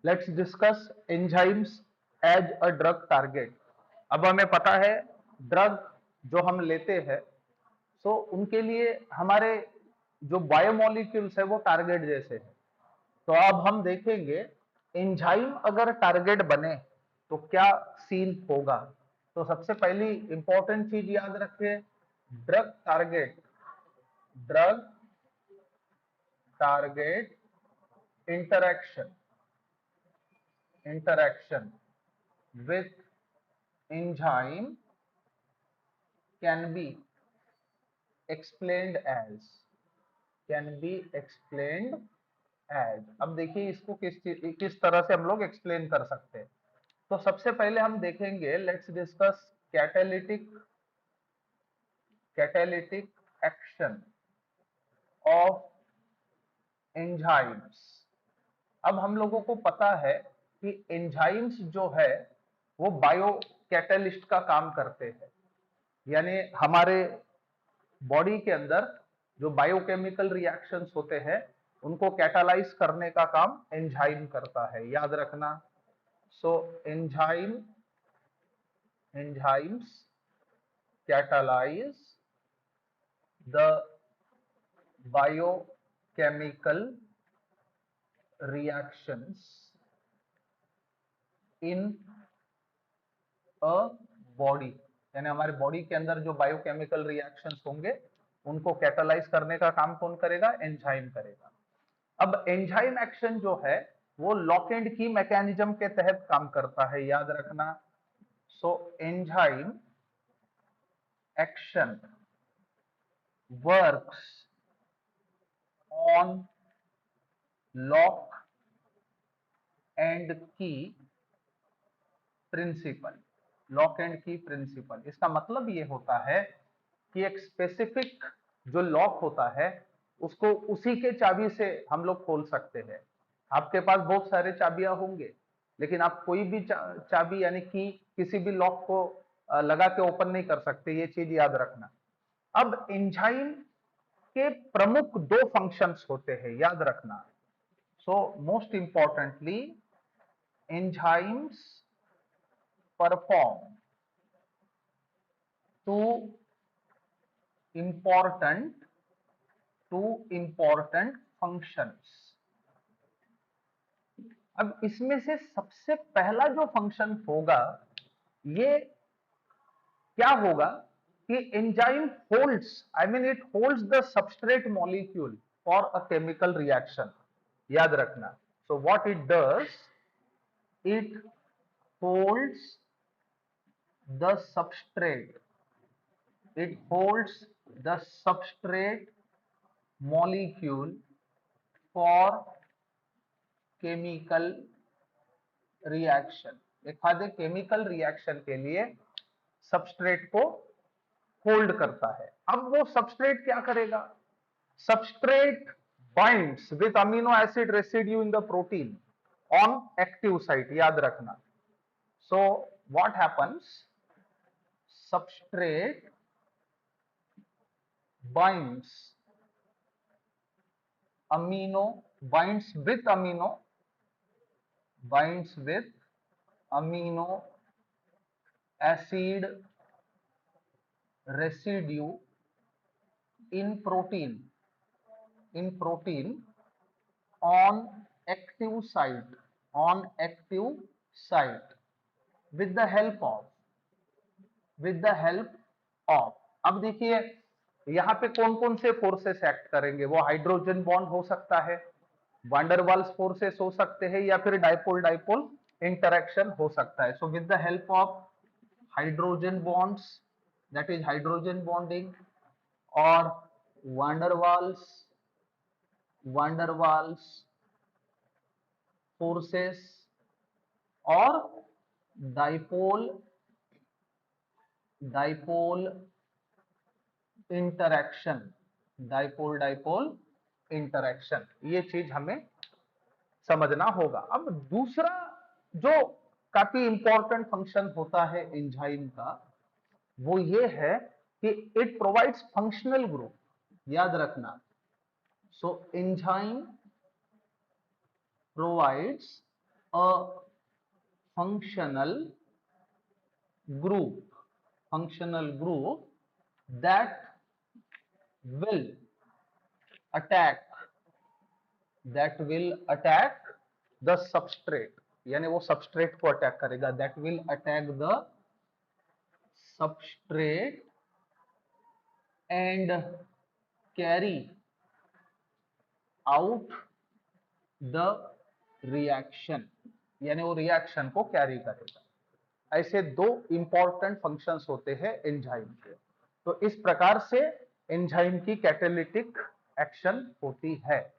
Let's discuss enzymes as a drug target. अब हमें पता है ड्रग जो हम लेते हैं, सो उनके लिए हमारे जो बायोमोलिक्यूल्स है वो टारगेट जैसे है। तो अब हम देखेंगे एंजाइम अगर टारगेट बने तो क्या सीन होगा। तो सबसे पहली इंपॉर्टेंट चीज याद रखिए, drug target, drug target interaction interaction with enzyme can be explained as can be explained as। अब देखिए इसको किस तरह से हम लोग एक्सप्लेन कर सकते हैं। तो सबसे पहले हम देखेंगे, let's discuss catalytic catalytic action of enzymes. अब हम लोगों को पता है कि एंजाइम्स जो है वो बायो कैटलिस्ट का काम करते हैं, यानी हमारे बॉडी के अंदर जो बायोकेमिकल रिएक्शंस होते हैं उनको कैटालाइज करने का काम एंजाइम करता है, याद रखना। So enzymes catalyse the biochemical reactions in a body, यानी हमारे बॉडी के अंदर जो बायोकेमिकल रिएक्शंस होंगे उनको कैटालाइज करने का काम कौन करेगा? एंजाइम करेगा। अब एंजाइम एक्शन जो है वो लॉक एंड की मैकेनिज्म के तहत काम करता है, याद रखना। So enzyme action works on lock and की प्रिंसिपल। लॉक एंड की प्रिंसिपल, इसका मतलब ये होता है कि एक स्पेसिफिक जो लॉक होता है उसको उसी के चाबी से हम लोग खोल सकते हैं। आपके पास बहुत सारे चाबियां होंगे, लेकिन आप कोई भी चाबी यानी कि किसी भी लॉक को लगा के ओपन नहीं कर सकते, ये चीज याद रखना। अब एंजाइम के प्रमुख दो फंक्शंस होते हैं, याद रखना। So most importantly enzymes perform two important functions। अब इसमें से सबसे पहला जो फंक्शन होगा ये क्या होगा कि enzyme holds, I mean it holds the substrate molecule for a chemical reaction, याद रखना। So what it does, it holds the substrate, it holds the substrate molecule for chemical reaction। एखादे केमिकल रिएक्शन के लिए substrate को hold करता है। अब वो सबस्ट्रेट क्या करेगा? Substrate binds with amino acid residue in the protein on active site, याद रखना। So what happens, substrate binds amino binds with amino acid residue in protein on active site with the help of। अब देखिए यहाँ पे कौन कौन से forces act करेंगे? वो हाइड्रोजन बॉन्ड हो सकता है, वांडरवाल्स फोर्सेस हो सकते हैं, या फिर डाइपोल डाइपोल इंटरेक्शन हो सकता है। So with the help of hydrogen bonds, that is hydrogen bonding, और वांडरवाल्स फोर्सेस और डाइपोल इंटरेक्शन, डाइपोल इंटरेक्शन, ये चीज हमें समझना होगा। अब दूसरा जो काफी इंपॉर्टेंट फंक्शन होता है एंजाइम का, वो ये है कि इट प्रोवाइड्स फंक्शनल ग्रुप, याद रखना। So enzyme provides a functional group that will attack the substrate, यानी वो substrate को अटैक करेगा, that will attack the substrate and carry out the reaction, यानी वो रिएक्शन को कैरी करेगा। ऐसे दो इंपॉर्टेंट फंक्शंस होते हैं एंजाइम के। तो इस प्रकार से एंजाइम की कैटालिटिक एक्शन होती है।